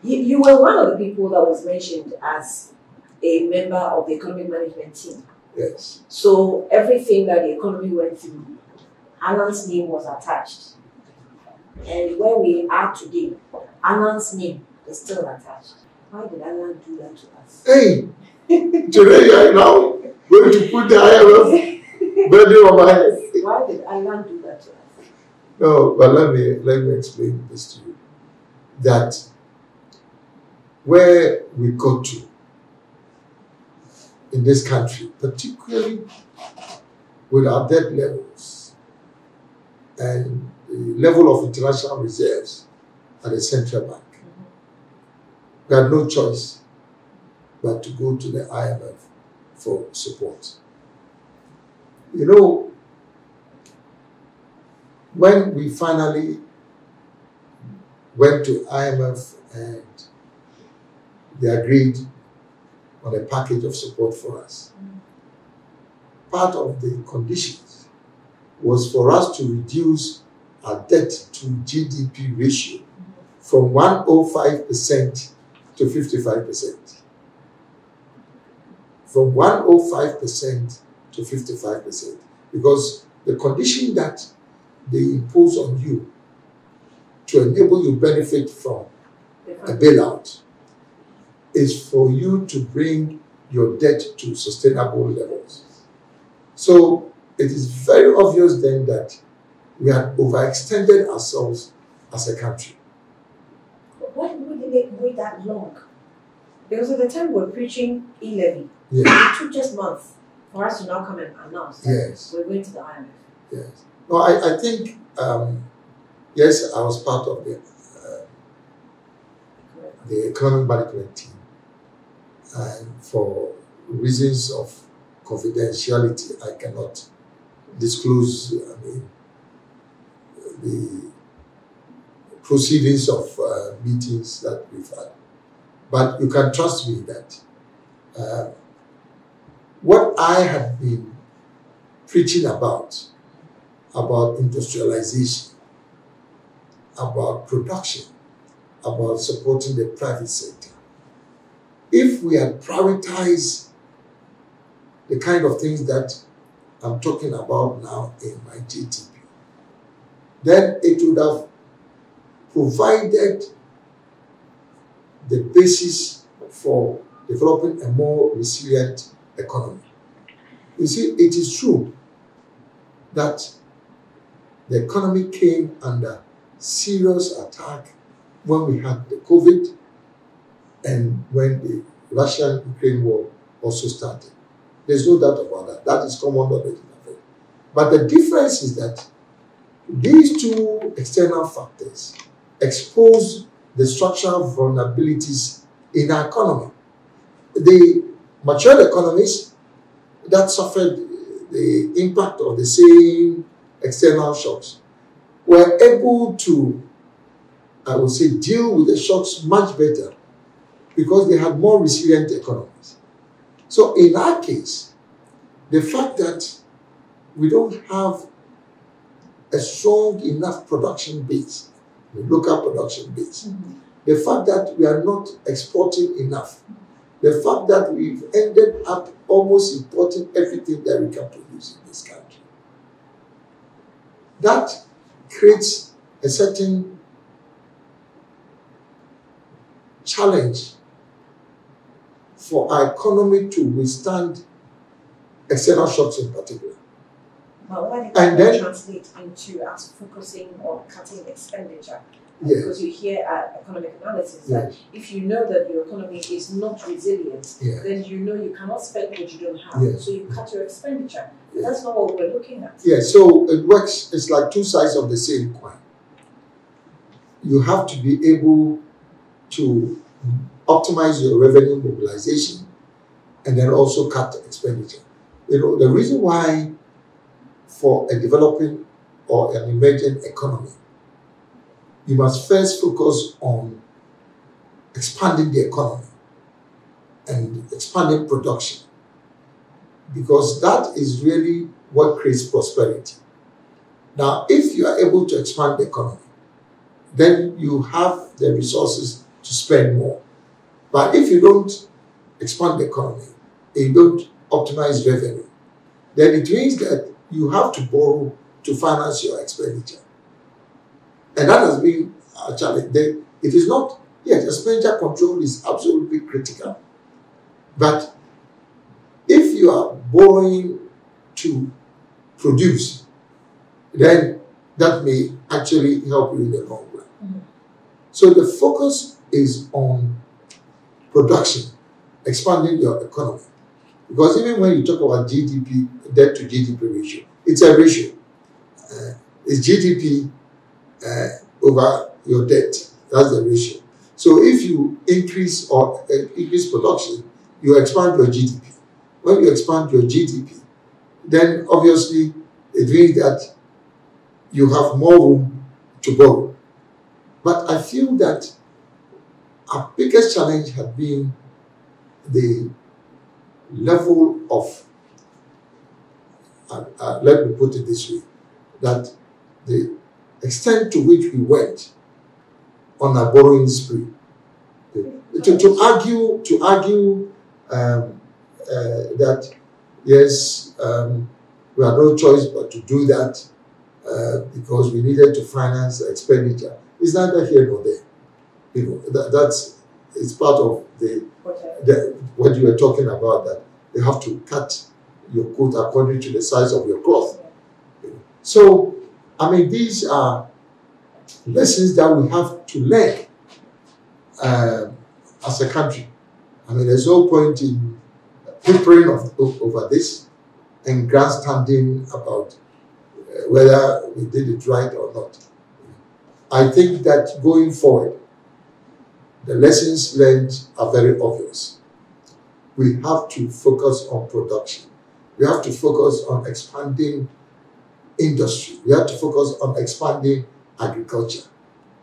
You were one of the people that was mentioned as a member of the economic management team. Yes. So everything that the economy went through, Alan's name was attached. And where we are today, Alan's name is still attached. Why did Alan do that to us? Hey, today you are now going to put the IMF burden on my head. Why did Alan do that to us? No, but let me explain this to you. That where we got to in this country, particularly with our debt levels and the level of international reserves at the central bank, we had no choice but to go to the IMF for support. You know, when we finally went to IMF and they agreed on a package of support for us, part of the conditions was for us to reduce our debt to GDP ratio from 105% to 55%. From 105% to 55%. Because the condition that they impose on you to enable you benefit from a bailout is for you to bring your debt to sustainable levels. So it is very obvious then that we had overextended ourselves as a country. Why did they wait that long? Because at the time we were preaching e-levy. Yes. It took just months for us to now come and announce that Yes. we're going to the IMF. Yes. No, I think, yes, I was part of the economic management team. And for reasons of confidentiality, I cannot disclose, the proceedings of meetings that we've had. But you can trust me that what I had been preaching about industrialization, about production, about supporting the private sector, if we had prioritized the kind of things that I'm talking about now in my GTP, then it would have provided the basis for developing a more resilient economy. You see, it is true that the economy came under serious attack when we had the COVID and when the Russian-Ukraine war also started. There's no doubt about that. That is common knowledge. But the difference is that these two external factors expose the structural vulnerabilities in our economy. The mature economies that suffered the impact of the same external shocks were able to, I would say, deal with the shocks much better because they had more resilient economies. So in our case, the fact that we don't have a strong enough production base, the local production base, the fact that we are not exporting enough, the fact that we've ended up almost importing everything that we can produce in this country, that creates a certain challenge for our economy to withstand external shocks in particular. But why did that translate into us focusing on cutting expenditure? Yes. Because you hear economic analysis Yes. that if you know that your economy is not resilient, Yes. then you know you cannot spend what you don't have. Yes. So you cut your expenditure. Yes. That's not what we're looking at. Yeah, so it works, it's like two sides of the same coin. You have to be able to optimize your revenue mobilization and then also cut expenditure. You know, the reason why for a developing or an emerging economy, you must first focus on expanding the economy and expanding production, because that is really what creates prosperity. Now, if you are able to expand the economy, then you have the resources to spend more. But if you don't expand the economy, and you don't optimize revenue, then it means that you have to borrow to finance your expenditure. And that has been a challenge. It is not, yes, expenditure control is absolutely critical. But if you are borrowing to produce, then that may actually help you in the long run. Mm-hmm. So the focus is on production, expanding your economy. Because even when you talk about GDP, debt to GDP ratio, it's a ratio. It's GDP over your debt. That's the ratio. So if you increase production, you expand your GDP. When you expand your GDP, then obviously it means that you have more room to borrow. But I feel that our biggest challenge has been the level of, let me put it this way, that the extent to which we went on a borrowing spree. To argue that yes, we had no choice but to do that because we needed to finance the expenditure. It's neither here nor there. You know, it's part of what you were talking about, that you have to cut your coat according to the size of your cloth. So, I mean, these are lessons that we have to learn as a country. I mean, there's no point in papering over this and grandstanding about whether we did it right or not. I think that going forward, the lessons learned are very obvious. We have to focus on production. We have to focus on expanding industry. We have to focus on expanding agriculture,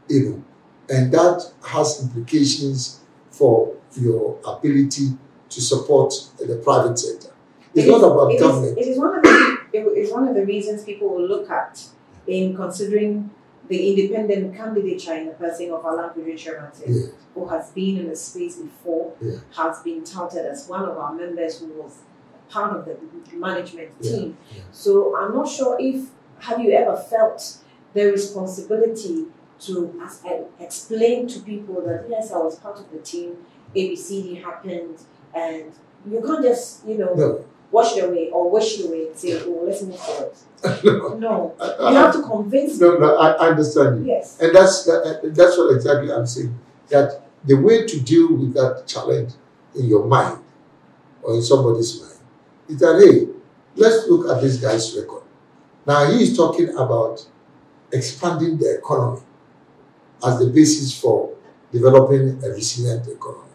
even. And that has implications for your ability to support the private sector. It's not about government. It is one of the reasons people will look at in considering the independent candidature in the person of Alan Kyeremanten, who has been in the space before, has been touted as one of our members who was part of the management team. So I'm not sure have you ever felt the responsibility to explain to people that yes, I was part of the team, ABCD happened, and you can't just, wash it away or wish it away and say, oh, let's move forward. No. You have to convince them. No, I understand you. Yes. And that's what exactly I'm saying. That the way to deal with that challenge in your mind or in somebody's mind is that, hey, let's look at this guy's record. Now, he is talking about expanding the economy as the basis for developing a resilient economy.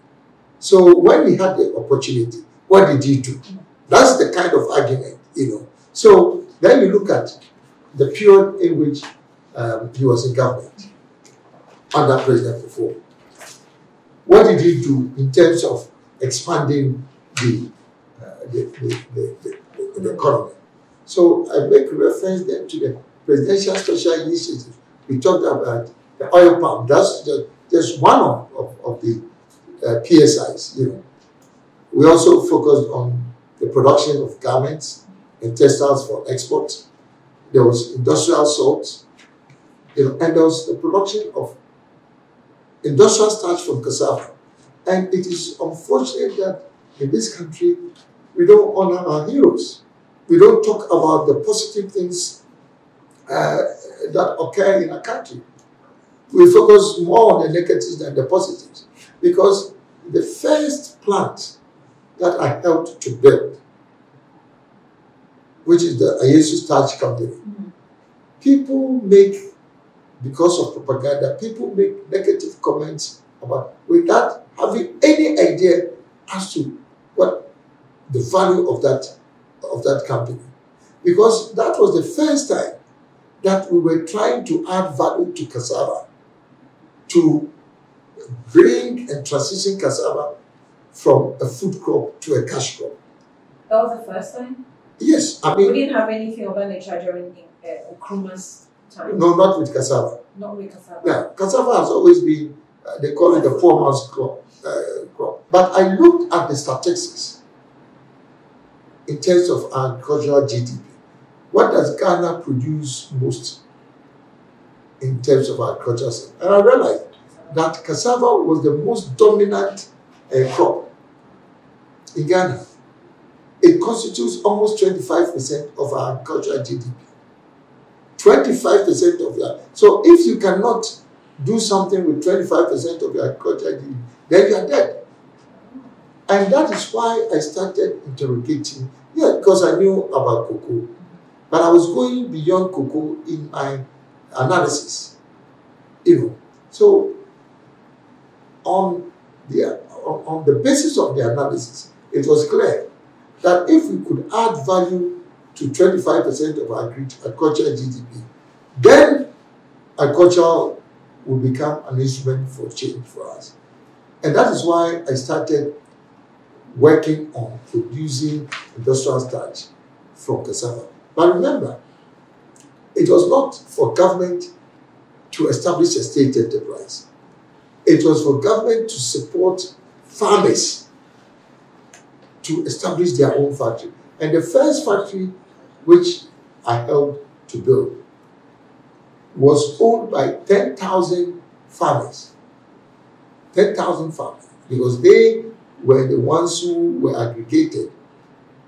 So when he had the opportunity, what did he do? That's the kind of argument, So then you look at the period in which he was in government under President before. What did he do in terms of expanding the economy? So I make reference then to the Presidential Special Initiative. We talked about the oil palm. That's just one of the PSIs, We also focused on the production of garments and textiles for export. There was industrial salt, and there was the production of industrial starch from cassava. And it is unfortunate that in this country, we don't honor our heroes. We don't talk about the positive things that occur in our country. We focus more on the negatives than the positives. Because the first plant that I helped to build, which is the Ayesu Starch Company, people make, because of propaganda, people make negative comments about, without having any idea as to what the value of that company. Because that was the first time that we were trying to add value to cassava, to bring and transition cassava from a food crop to a cash crop. That was the first time? Yes, I mean... We didn't have anything of that nature during Nkrumah's time? No, not with cassava. Not with cassava? Yeah, cassava has always been they call it the 4 months crop. But I looked at the statistics in terms of agricultural GDP. What does Ghana produce most in terms of agriculture? And I realized that cassava was the most dominant crop in Ghana. It constitutes almost 25% of our agricultural GDP. 25% of that. So if you cannot do something with 25% of your agricultural GDP, then you are dead. And that is why I started interrogating, because I knew about cocoa. But I was going beyond cocoa in my analysis. So on the basis of the analysis, it was clear that if we could add value to 25% of our agricultural GDP, then agriculture will become an instrument for change for us. And that is why I started working on producing industrial starch from cassava. But remember, it was not for government to establish a state enterprise. It was for government to support farmers to establish their own factory. And the first factory which I helped to build was owned by 10,000 farmers. 10,000 farmers, because they were the ones who were aggregated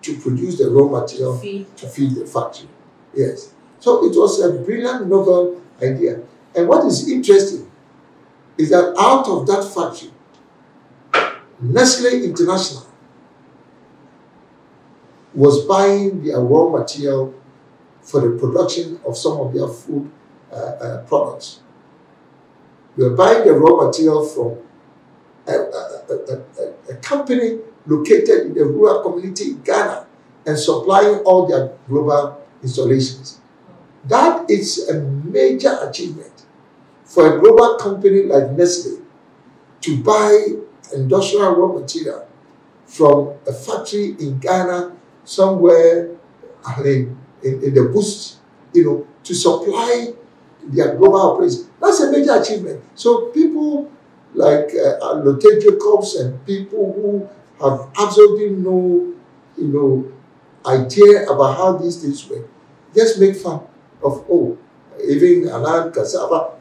to produce the raw material to feed the factory. Yes. So it was a brilliant, novel idea. And what is interesting is that out of that factory, Nestle International was buying their raw material for the production of some of their food products. They were buying the raw material from a company located in the rural community in Ghana and supplying all their global installations. That is a major achievement for a global company like Nestle to buy industrial raw material from a factory in Ghana, somewhere in the bush, to supply their global operations. That's a major achievement. So people like Lotte Jacobs and people who have absolutely no idea about how these things work, just make fun of, even around cassava,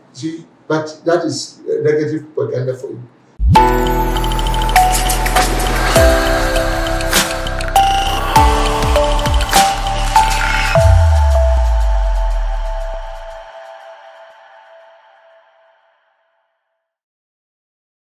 but that is negative propaganda for you.